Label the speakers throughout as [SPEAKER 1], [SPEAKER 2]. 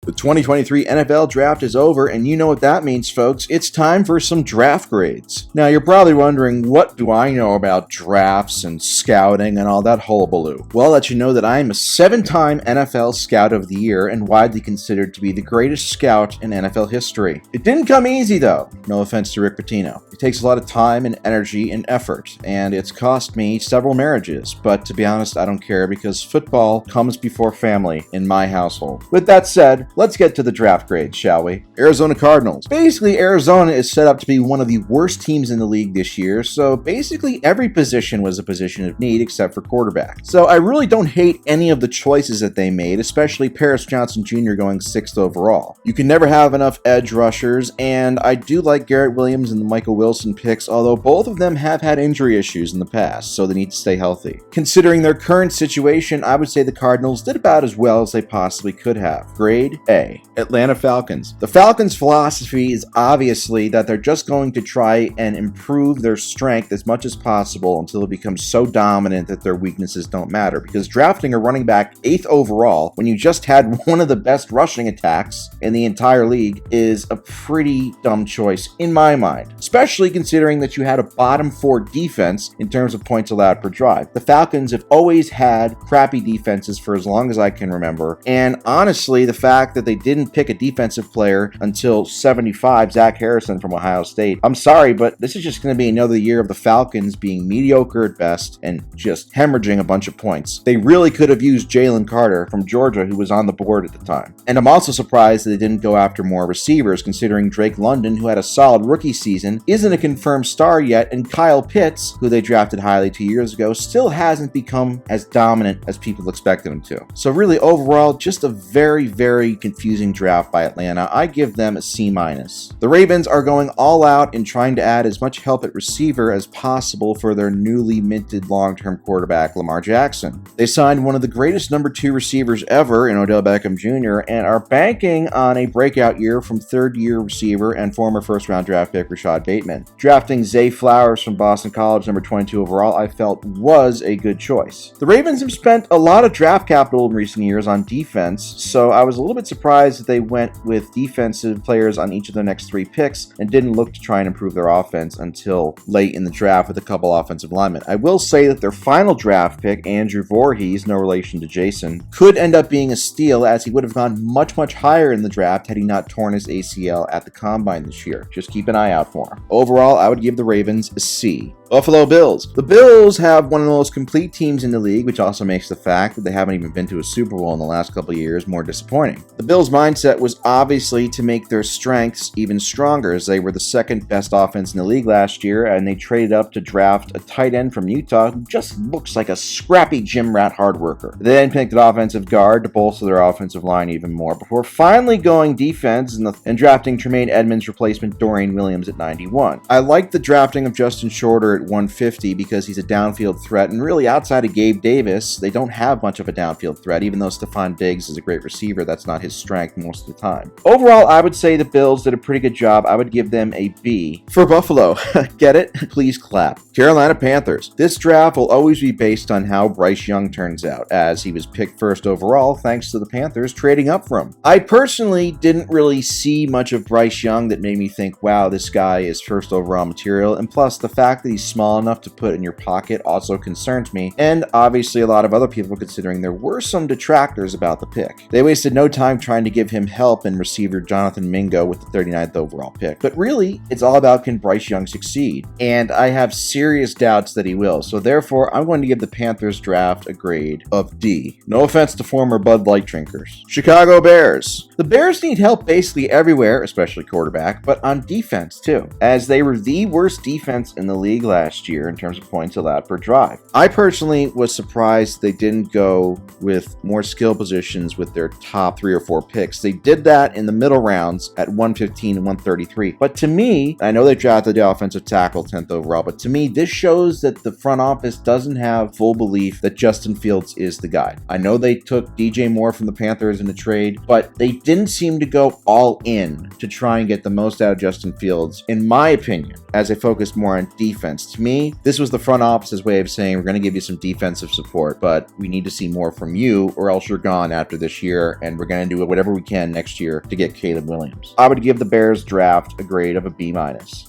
[SPEAKER 1] The 2023 NFL Draft is over, and you know what that means, folks. It's time for some draft grades. Now, you're probably wondering, what do I know about drafts and scouting and all that hullabaloo? Well, I'll let you know that I am a 7-time NFL Scout of the Year and widely considered to be the greatest scout in NFL history. It didn't come easy, though. No offense to Rick Pitino. It takes a lot of time and energy and effort, and it's cost me several marriages. But to be honest, I don't care because football comes before family in my household. With that said, let's get to the draft grades, shall we? Arizona Cardinals. Basically, Arizona is set up to be one of the worst teams in the league this year, so basically every position was a position of need except for quarterback. So I really don't hate any of the choices that they made, especially Paris Johnson Jr. going 6th overall. You can never have enough edge rushers, and I do like Garrett Williams and the Michael Wilson picks, although both of them have had injury issues in the past, so they need to stay healthy. Considering their current situation, I would say the Cardinals did about as well as they possibly could have. Grade A. Atlanta Falcons. The Falcons' philosophy is obviously that they're just going to try and improve their strength as much as possible until it becomes so dominant that their weaknesses don't matter. Because drafting a running back 8th overall when you just had one of the best rushing attacks in the entire league is a pretty dumb choice in my mind, especially considering that you had a bottom 4 defense in terms of points allowed per drive. The Falcons have always had crappy defenses for as long as I can remember, and honestly, the fact that they didn't pick a defensive player until 75, Zach Harrison from Ohio State. I'm sorry, but this is just going to be another year of the Falcons being mediocre at best and just hemorrhaging a bunch of points. They really could have used Jalen Carter from Georgia, who was on the board at the time. And I'm also surprised that they didn't go after more receivers, considering Drake London, who had a solid rookie season, isn't a confirmed star yet, and Kyle Pitts, who they drafted highly 2 years ago, still hasn't become as dominant as people expected him to. So really, overall, just a very confusing draft by Atlanta. I give them a C-. The Ravens are going all out in trying to add as much help at receiver as possible for their newly minted long-term quarterback, Lamar Jackson. They signed one of the greatest number 2 receivers ever in Odell Beckham Jr. and are banking on a breakout year from third-year receiver and former first-round draft pick Rashad Bateman. Drafting Zay Flowers from Boston College, number 22 overall, I felt was a good choice. The Ravens have spent a lot of draft capital in recent years on defense, so I was a little bit surprised that they went with defensive players on each of their next 3 picks and didn't look to try and improve their offense until late in the draft with a couple offensive linemen. I will say that their final draft pick, Andrew Voorhees, no relation to Jason, could end up being a steal as he would have gone much higher in the draft had he not torn his ACL at the Combine this year. Just keep an eye out for him. Overall, I would give the Ravens a C. Buffalo Bills. The Bills have one of the most complete teams in the league, which also makes the fact that they haven't even been to a Super Bowl in the last couple of years more disappointing. The Bills' mindset was obviously to make their strengths even stronger, as they were the second best offense in the league last year, and they traded up to draft a tight end from Utah who just looks like a scrappy gym rat hard worker. They then picked an offensive guard to bolster their offensive line even more, before finally going defense and drafting Tremaine Edmonds' replacement Dorian Williams at 91. I like the drafting of Justin Shorter at 150 because he's a downfield threat, and really outside of Gabe Davis, they don't have much of a downfield threat. Even though Stephon Diggs is a great receiver, that's not his strength most of the time. Overall, I would say the Bills did a pretty good job. I would give them a B. For Buffalo, get it? Please clap. Carolina Panthers. This draft will always be based on how Bryce Young turns out, as he was picked 1st overall thanks to the Panthers trading up for him. I personally didn't really see much of Bryce Young that made me think, wow, this guy is 1st overall material, and plus the fact that he's small enough to put in your pocket also concerns me, and obviously a lot of other people, considering there were some detractors about the pick. They wasted no time trying to give him help in receiver Jonathan Mingo with the 39th overall pick. But really, it's all about, can Bryce Young succeed? And I have serious doubts that he will, so therefore I'm going to give the Panthers draft a grade of D. No offense to former Bud Light drinkers. Chicago Bears. The Bears need help basically everywhere, especially quarterback, but on defense too, as they were the worst defense in the league last year in terms of points allowed per drive. I personally was surprised they didn't go with more skill positions with their top 3 or 4 picks. They did that in the middle rounds at 115 and 133. But to me, I know they drafted the offensive tackle 10th overall, but to me, this shows that the front office doesn't have full belief that Justin Fields is the guy. I know they took DJ Moore from the Panthers in a trade, but they didn't seem to go all in to try and get the most out of Justin Fields, in my opinion, as they focused more on defense. defense. To me, this was the front office's way of saying, we're going to give you some defensive support, but we need to see more from you or else you're gone after this year, and we're going to do whatever we can next year to get Caleb Williams. I would give the Bears draft a grade of a B-.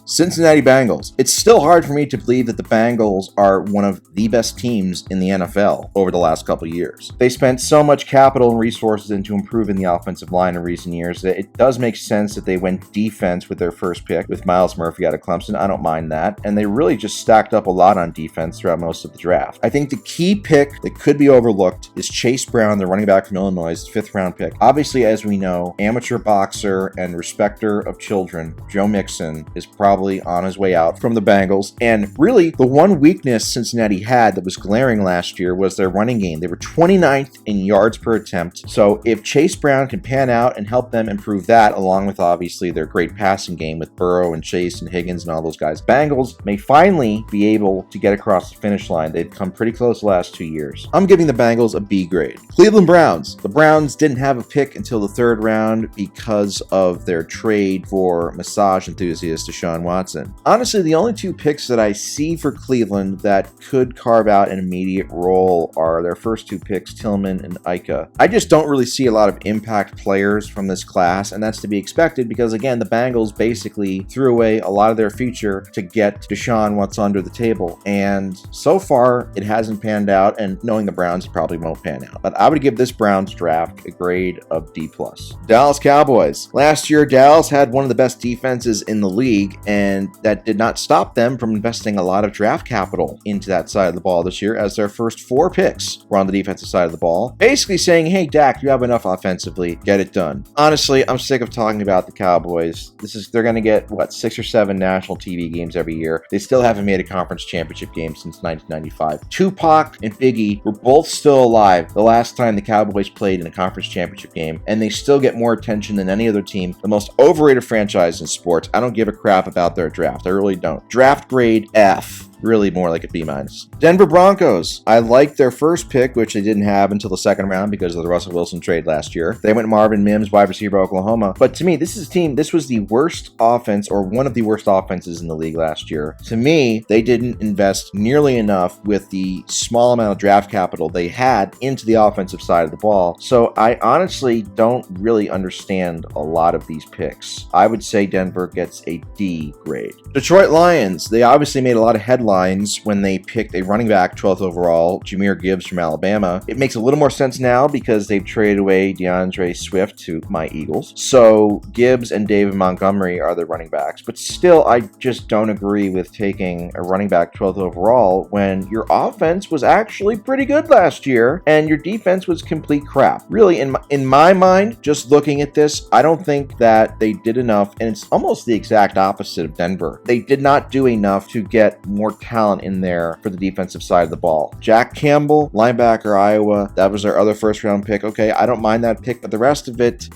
[SPEAKER 1] Cincinnati Bengals. It's still hard for me to believe that the Bengals are one of the best teams in the NFL over the last couple of years. They spent so much capital and resources into improving the offensive line in recent years that it does make sense that they went defense with their first pick with Myles Murphy out of Clemson. I don't mind that. And they really just stacked up a lot on defense throughout most of the draft. I think the key pick that could be overlooked is Chase Brown, the running back from Illinois' 5th round pick. Obviously, as we know, amateur boxer and respecter of children, Joe Mixon, is probably on his way out from the Bengals. And really, the one weakness Cincinnati had that was glaring last year was their running game. They were 29th in yards per attempt. So if Chase Brown can pan out and help them improve that, along with obviously their great passing game with Burrow and Chase and Higgins and all those guys, Bengals may finally be able to get across the finish line. They've come pretty close the last 2 years. I'm giving the Bengals a B grade. Cleveland Browns. The Browns didn't have a pick until the 3rd round because of their trade for massage enthusiast Deshaun Watson. Honestly, the only 2 picks that I see for Cleveland that could carve out an immediate role are their first 2 picks, Tillman and Ika. I just don't really see a lot of impact players from this class, and that's to be expected because, again, the Bengals basically threw away a lot of their future to get Deshaun what's under the table, and so far it hasn't panned out, and knowing the Browns, it probably won't pan out. But I would give this Browns draft a grade of D+. Dallas Cowboys. Last year, Dallas had one of the best defenses in the league, and that did not stop them from investing a lot of draft capital into that side of the ball this year, as their first 4 picks were on the defensive side of the ball, basically saying, hey, Dak, you have enough offensively, get it done. Honestly, I'm sick of talking about the Cowboys. They're going to get, 6 or 7 national TV games every year. They still haven't made a conference championship game since 1995. Tupac and Biggie were both still alive the last time the Cowboys played in a conference championship game, and they still get more attention than any other team. The most overrated franchise in sports. I don't give a crap about their draft. I really don't. Draft grade F. Really more like a B-. Denver Broncos. I liked their first pick, which they didn't have until the 2nd round because of the Russell Wilson trade last year. They went Marvin Mims, wide receiver, Oklahoma. But to me, this was the worst offense, or one of the worst offenses in the league last year. To me, they didn't invest nearly enough with the small amount of draft capital they had into the offensive side of the ball. So I honestly don't really understand a lot of these picks. I would say Denver gets a D grade. Detroit Lions. They obviously made a lot of headlines when they picked a running back 12th overall, Jahmyr Gibbs from Alabama. It makes a little more sense now because they've traded away DeAndre Swift to my Eagles. So Gibbs and David Montgomery are the running backs. But still, I just don't agree with taking a running back 12th overall when your offense was actually pretty good last year and your defense was complete crap. Really, in my mind, just looking at this, I don't think that they did enough, and it's almost the exact opposite of Denver. They did not do enough to get more talent in there for the defensive side of the ball. Jack Campbell, linebacker, Iowa, that was their other 1st round pick. Okay, I don't mind that pick, but the rest of it,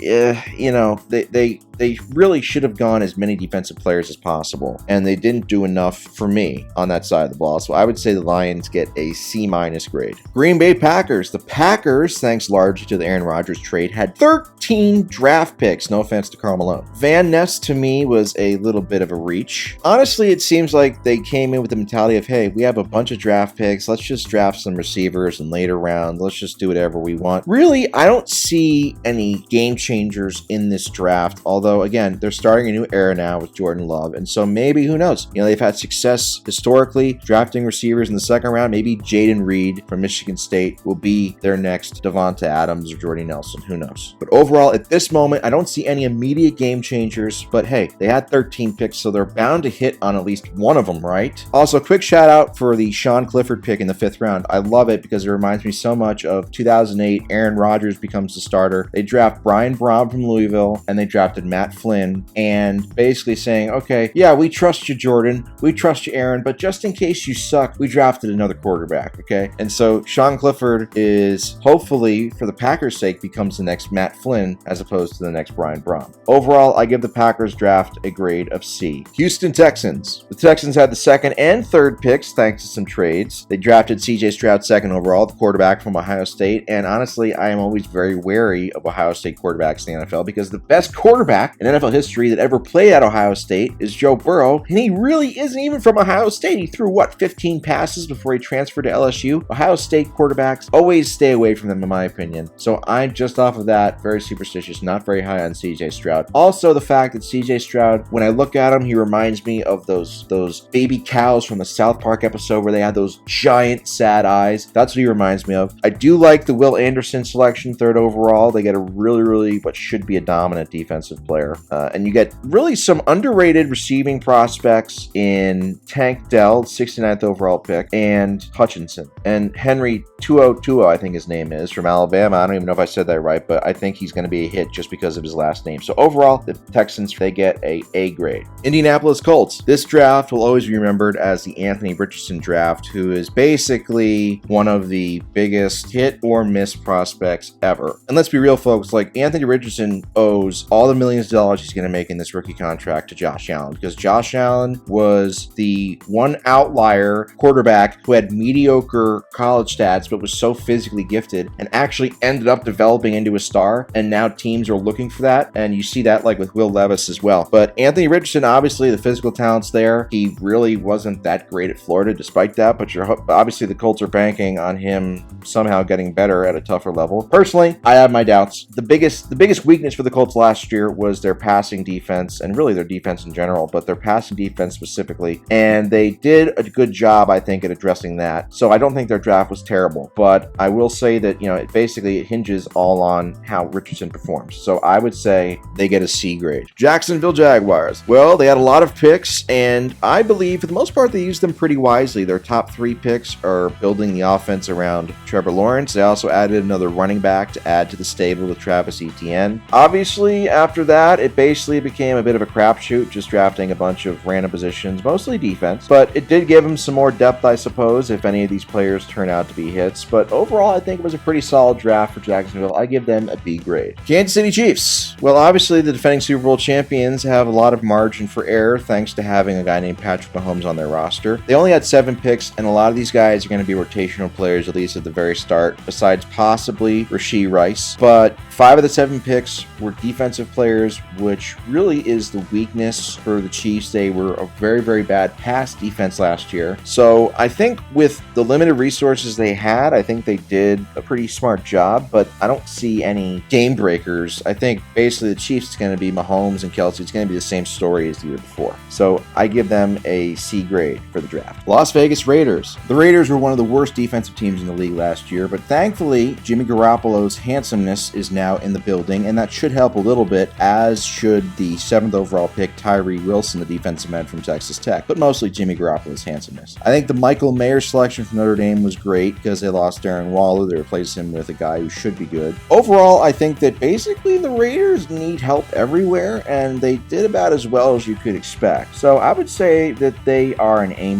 [SPEAKER 1] they really should have gone as many defensive players as possible, and they didn't do enough for me on that side of the ball. So I would say the Lions get a C- grade. Green Bay Packers. The Packers, thanks largely to the Aaron Rodgers trade, had 13 draft picks. No offense to Karl Malone. Van Ness, to me, was a little bit of a reach. Honestly, it seems like they came in with the mentality of, hey, we have a bunch of draft picks. Let's just draft some receivers in later rounds. Let's just do whatever we want. Really, I don't see any game changers in this draft, although, again, they're starting a new era now with Jordan Love, and so maybe, who knows? They've had success historically drafting receivers in the 2nd round. Maybe Jaden Reed from Michigan State will be their next Devonta Adams or Jordy Nelson. Who knows? But overall, at this moment, I don't see any immediate game changers, but hey, they had 13 picks, so they're bound to hit on at least one of them, right? Also, quick shout out for the Sean Clifford pick in the 5th round. I love it because it reminds me so much of 2008. Aaron Rodgers becomes the starter. They draft Brian Brown from Louisville, and they drafted Matt Flynn, and basically saying, okay, yeah, we trust you, Jordan. We trust you, Aaron, but just in case you suck, we drafted another quarterback, okay? And so Sean Clifford is, hopefully, for the Packers' sake, becomes the next Matt Flynn as opposed to the next Brian Brown. Overall, I give the Packers draft a grade of C. Houston Texans. The Texans had the 2nd and third picks thanks to some trades. They drafted C.J. Stroud second overall, the quarterback from Ohio State. And honestly, I am always very wary of Ohio State quarterbacks in the NFL because the best quarterback in NFL history that ever played at Ohio State is Joe Burrow. And he really isn't even from Ohio State. He threw, 15 passes before he transferred to LSU? Ohio State quarterbacks, always stay away from them in my opinion. So I'm just off of that, very superstitious, not very high on C.J. Stroud. Also, the fact that C.J. Stroud, when I look at him, he reminds me of those baby cows from the South Park episode where they had those giant sad eyes. That's what he reminds me of. I do like the Will Anderson selection, third overall. They get a really what should be a dominant defensive player. And you get really some underrated receiving prospects in Tank Dell, 69th overall pick, and Hutchinson. And Henry 2020, I think his name is, from Alabama. I don't even know if I said that right, but I think he's going to be a hit just because of his last name. So overall, the Texans, they get a A grade. Indianapolis Colts. This draft will always be remembered as the Anthony Richardson draft, who is basically one of the biggest hit or miss prospects ever. And let's be real, folks, like Anthony Richardson owes all the millions of dollars he's going to make in this rookie contract to Josh Allen, because Josh Allen was the one outlier quarterback who had mediocre college stats but was so physically gifted and actually ended up developing into a star, and now teams are looking for that, and you see that like with Will Levis as well. But Anthony Richardson, obviously the physical talent's there. He really wasn't that great at Florida despite that, but obviously the Colts are banking on him somehow getting better at a tougher level. Personally, I have my doubts. The biggest weakness for the Colts last year was their passing defense, and really their defense in general, but their passing defense specifically, and they did a good job, I think, at addressing that. So I don't think their draft was terrible, but I will say that, it hinges all on how Richardson performs. So I would say they get a C grade. Jacksonville Jaguars. Well, they had a lot of picks, and I believe for the most part they used them pretty wisely. Their top 3 picks are building the offense around Trevor Lawrence. They also added another running back to add to the stable with Travis Etienne. Obviously, after that, it basically became a bit of a crapshoot, just drafting a bunch of random positions, mostly defense, but it did give them some more depth, I suppose, if any of these players turn out to be hits. But overall, I think it was a pretty solid draft for Jacksonville. I give them a B grade. Kansas City Chiefs. Well, obviously, the defending Super Bowl champions have a lot of margin for error thanks to having a guy named Patrick Mahomes on their roster. They only had 7 picks, and a lot of these guys are going to be rotational players, at least at the very start, besides possibly Rashee Rice. But 5 of the 7 picks were defensive players, which really is the weakness for the Chiefs. They were a very bad pass defense last year. So I think with the limited resources they had, I think they did a pretty smart job, but I don't see any game breakers. I think basically the Chiefs is going to be Mahomes and Kelsey. It's going to be the same story as the year before. So I give them a C grade for the draft. Las Vegas Raiders. The Raiders were one of the worst defensive teams in the league last year, but thankfully Jimmy Garoppolo's handsomeness is now in the building, and that should help a little bit, as should the 7th overall pick Tyree Wilson, the defensive end from Texas Tech, but mostly Jimmy Garoppolo's handsomeness. I think the Michael Mayer selection from Notre Dame was great because they lost Darren Waller. They replaced him with a guy who should be good. Overall, I think that basically the Raiders need help everywhere, and they did about as well as you could expect. So I would say that they are an A-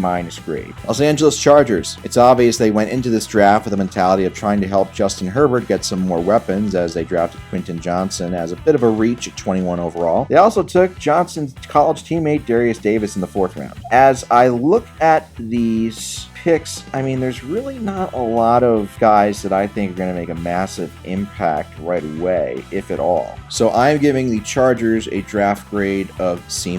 [SPEAKER 1] grade. Los Angeles Chargers. It's obvious they went into this draft with the mentality of trying to help Justin Herbert get some more weapons, as they drafted Quentin Johnson as a bit of a reach at 21 overall. They also took Johnson's college teammate Darius Davis in the 4th round. As I look at these picks, I mean, there's really not a lot of guys that I think are going to make a massive impact right away, if at all. So I'm giving the Chargers a draft grade of C-.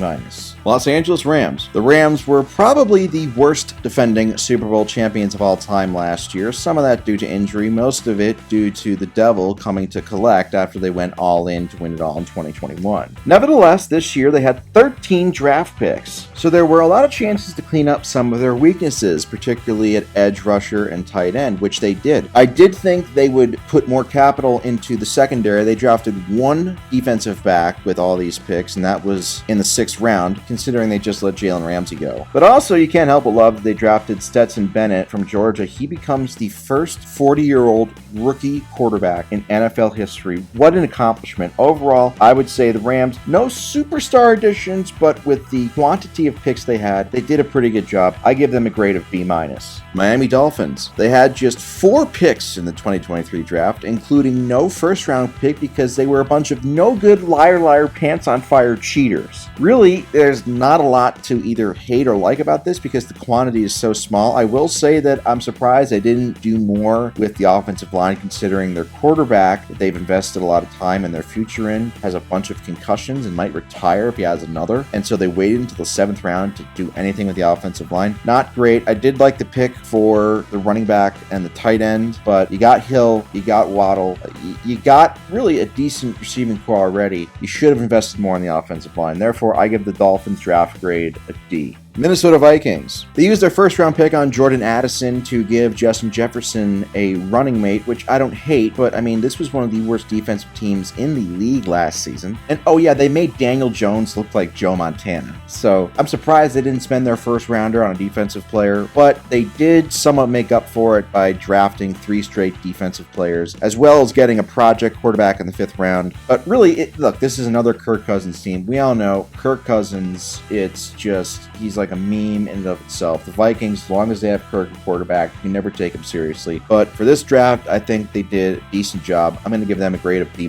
[SPEAKER 1] Los Angeles Rams. The Rams were probably the worst defending Super Bowl champions of all time last year. Some of that due to injury, most of it due to the devil coming to collect after they went all in to win it all in 2021. Nevertheless, this year they had 13 draft picks, so there were a lot of chances to clean up some of their weaknesses, particularly at edge rusher and tight end, which they did. I did think they would put more capital into the secondary. They drafted 1 defensive back with all these picks, and that was in the 6th round, considering they just let Jalen Ramsey go. But also, you can't help but love that they drafted Stetson Bennett from Georgia. He becomes the first 40-year-old rookie quarterback in NFL history. What an accomplishment. Overall, I would say the Rams, no superstar additions, but with the quantity of picks they had, they did a pretty good job. I give them a grade of B-. minus. Miami Dolphins. They had just 4 picks in the 2023 draft, including no first-round pick because they were a bunch of no-good, liar, pants-on-fire cheaters. Really, there's not a lot to either hate or like about this because the quantity is so small. I will say that I'm surprised they didn't do more with the offensive line, considering their quarterback that they've invested a lot of time and their future in has a bunch of concussions and might retire if he has another. And so they waited until the 7th round to do anything with the offensive line. Not great. I did like the pick for the running back and the tight end, but you got Hill, you got Waddle, you got really a decent receiving core already. You should have invested more on the offensive line. Therefore, I give the Dolphins draft grade a D. Minnesota Vikings. They used their first-round pick on Jordan Addison to give Justin Jefferson a running mate, which I don't hate, but I mean, this was one of the worst defensive teams in the league last season. And oh yeah, they made Daniel Jones look like Joe Montana. So I'm surprised they didn't spend their first-rounder on a defensive player, but they did somewhat make up for it by drafting 3 straight defensive players, as well as getting a project quarterback in the 5th round. But really, look, this is another Kirk Cousins team. We all know Kirk Cousins, it's just, he's like a meme in and of itself. The Vikings, as long as they have Kirk at quarterback, you can never take them seriously. But for this draft, I think they did a decent job. I'm going to give them a grade of B-.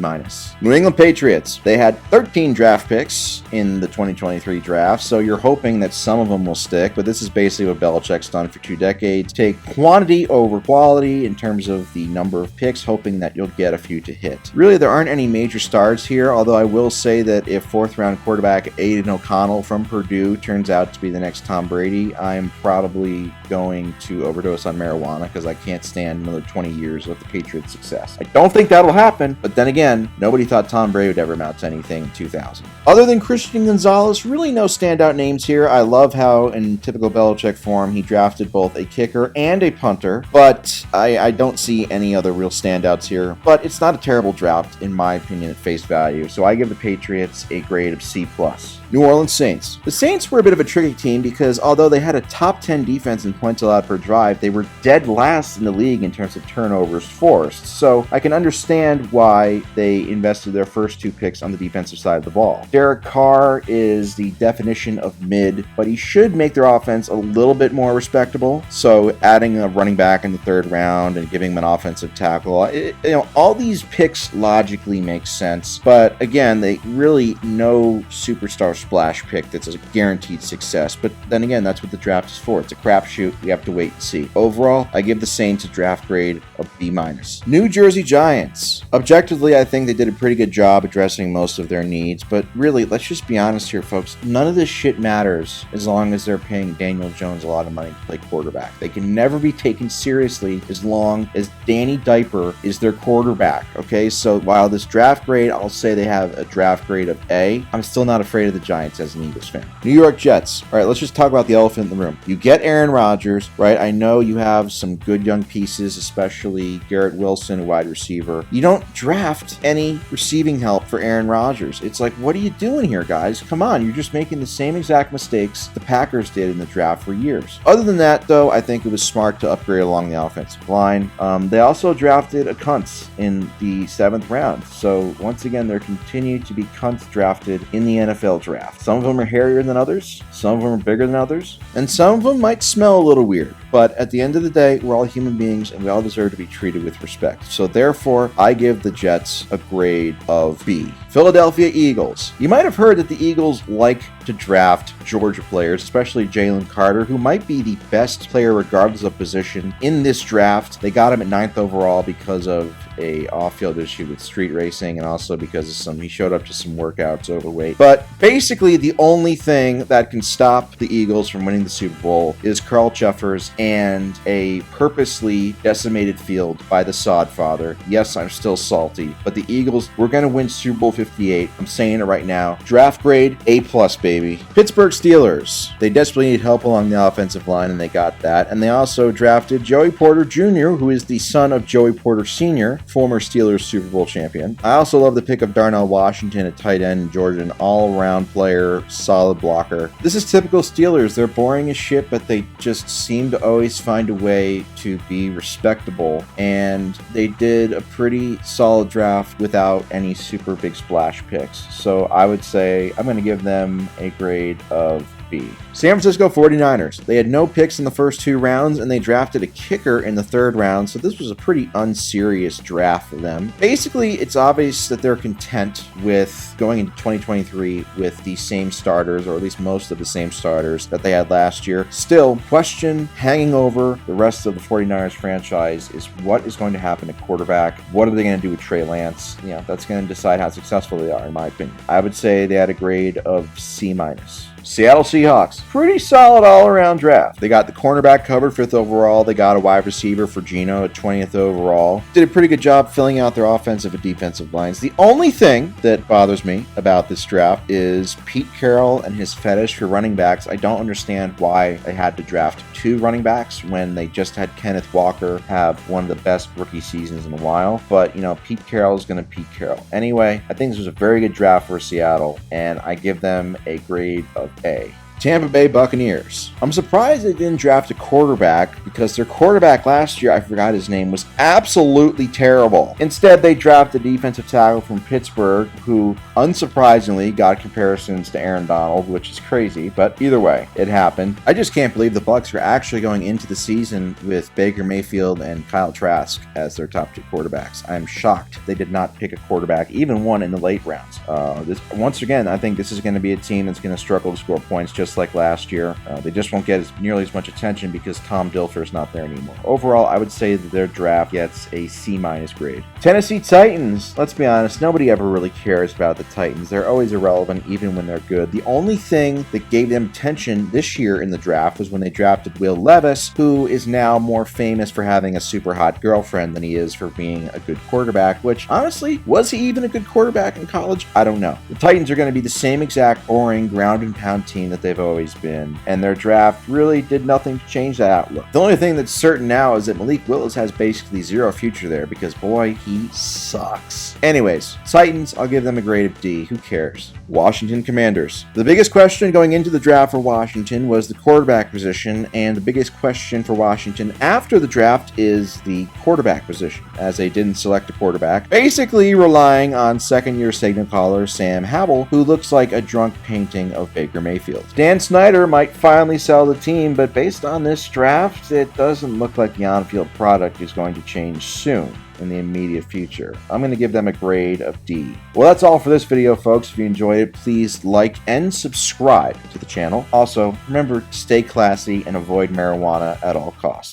[SPEAKER 1] New England Patriots. They had 13 draft picks in the 2023 draft, so you're hoping that some of them will stick, but this is basically what Belichick's done for 2 decades. Take quantity over quality in terms of the number of picks, hoping that you'll get a few to hit. Really, there aren't any major stars here, although I will say that if 4th-round quarterback Aiden O'Connell from Purdue turns out to be the next Tom Brady, I'm probably going to overdose on marijuana because I can't stand another 20 years of the Patriots' success. I don't think that'll happen, but then again, nobody thought Tom Brady would ever amount to anything in 2000. Other than Christian Gonzalez, really no standout names here. I love how, in typical Belichick form, he drafted both a kicker and a punter, but I don't see any other real standouts here. But it's not a terrible draft, in my opinion, at face value, so I give the Patriots a grade of C+. New Orleans Saints. The Saints were a bit of a tricky team because although they had a top 10 defense in points allowed per drive, they were dead last in the league in terms of turnovers forced. So I can understand why they invested their first 2 picks on the defensive side of the ball. Derek Carr is the definition of mid, but he should make their offense a little bit more respectable. So adding a running back in the 3rd round and giving him an offensive tackle, all these picks logically make sense. But again, they really no superstar splash pick that's a guaranteed success. But then again, that's what the draft is for. It's a crapshoot. We have to wait and see. Overall, I give the Saints a draft grade of B-. New Jersey Giants. Objectively, I think they did a pretty good job addressing most of their needs, but really, let's just be honest here, folks. None of this shit matters as long as they're paying Daniel Jones a lot of money to play quarterback. They can never be taken seriously as long as Danny Diaper is their quarterback, okay? So while this draft grade, I'll say they have a draft grade of A, I'm still not afraid of the Giants as an Eagles fan. New York Jets. All right, let's just talk about the elephant in the room. You get Aaron Rodgers, right? I know you have some good young pieces, especially Garrett Wilson, a wide receiver. You don't draft any receiving help for Aaron Rodgers. It's like, what are you doing here, guys? Come on, you're just making the same exact mistakes the Packers did in the draft for years. Other than that, though, I think it was smart to upgrade along the offensive line. They also drafted a Kuntz in the 7th round. So once again, there continue to be Kuntz drafted in the NFL draft. Some of them are hairier than others, some of them are bigger than others, and some of them might smell a little weird. But at the end of the day, we're all human beings and we all deserve to be treated with respect. So therefore, I give the Jets a grade of B. Philadelphia Eagles. You might have heard that the Eagles like to draft Georgia players, especially Jalen Carter, who might be the best player regardless of position in this draft. They got him at 9th overall because of a off-field issue with street racing and also because of he showed up to some workouts overweight. But basically the only thing that can stop the Eagles from winning the Super Bowl is Carl Cheffers and a purposely decimated field by the Sod Father. Yes, I'm still salty, but the Eagles, we're going to win Super Bowl 58. I'm saying it right now. Draft grade, A+, baby. Pittsburgh Steelers. They desperately need help along the offensive line, and they got that. And they also drafted Joey Porter Jr., who is the son of Joey Porter Sr., former Steelers Super Bowl champion. I also love the pick of Darnell Washington at tight end in Georgia, an all-around player, solid blocker. This is typical Steelers. They're boring as shit, but they just seem to always find a way to be respectable, and they did a pretty solid draft without any super big splash picks. So I would say I'm going to give them a grade of B. San Francisco 49ers. They had no picks in the first 2 rounds, and they drafted a kicker in the 3rd round, so this was a pretty unserious draft for them. Basically, it's obvious that they're content with going into 2023 with the same starters, or at least most of the same starters that they had last year. Still, question hanging over the rest of the 49ers franchise is what is going to happen at quarterback. What are they going to do with Trey Lance? You know, that's going to decide how successful they are, in my opinion. I would say they had a grade of C-. Seattle Seahawks. Pretty solid all-around draft. They got the cornerback covered 5th overall. They got a wide receiver for Geno at 20th overall. Did a pretty good job filling out their offensive and defensive lines. The only thing that bothers me about this draft is Pete Carroll and his fetish for running backs. I don't understand why they had to draft 2 running backs when they just had Kenneth Walker have one of the best rookie seasons in a while. But, you know, Pete Carroll is going to Pete Carroll. Anyway, I think this was a very good draft for Seattle, and I give them a grade of A. Tampa Bay Buccaneers. I'm surprised they didn't draft a quarterback because their quarterback last year, I forgot his name, was absolutely terrible. Instead, they drafted a defensive tackle from Pittsburgh who, unsurprisingly, got comparisons to Aaron Donald, which is crazy, but either way, it happened. I just can't believe the Bucs are actually going into the season with Baker Mayfield and Kyle Trask as their top 2 quarterbacks. I'm shocked they did not pick a quarterback, even one in the late rounds. Once again, I think this is going to be a team that's going to struggle to score points just like last year. They just won't get nearly as much attention because Tom Dilfer is not there anymore. Overall, I would say that their draft gets a C- grade. Tennessee Titans. Let's be honest, nobody ever really cares about the Titans. They're always irrelevant even when they're good. The only thing that gave them attention this year in the draft was when they drafted Will Levis, who is now more famous for having a super hot girlfriend than he is for being a good quarterback, which honestly, was he even a good quarterback in college? I don't know. The Titans are going to be the same exact boring ground and pound team that they've always been, and their draft really did nothing to change that outlook. The only thing that's certain now is that Malik Willis has basically zero future there because, boy, he sucks. Anyways, Titans, I'll give them a grade of D. Who cares? Washington Commanders. The biggest question going into the draft for Washington was the quarterback position, and the biggest question for Washington after the draft is the quarterback position, as they didn't select a quarterback, basically relying on second-year signal caller Sam Howell, who looks like a drunk painting of Baker Mayfield. Dan Snyder might finally sell the team, but based on this draft, it doesn't look like the on-field product is going to change soon in the immediate future. I'm going to give them a grade of D. Well, that's all for this video, folks. If you enjoyed it, please like and subscribe to the channel. Also, remember to stay classy and avoid marijuana at all costs.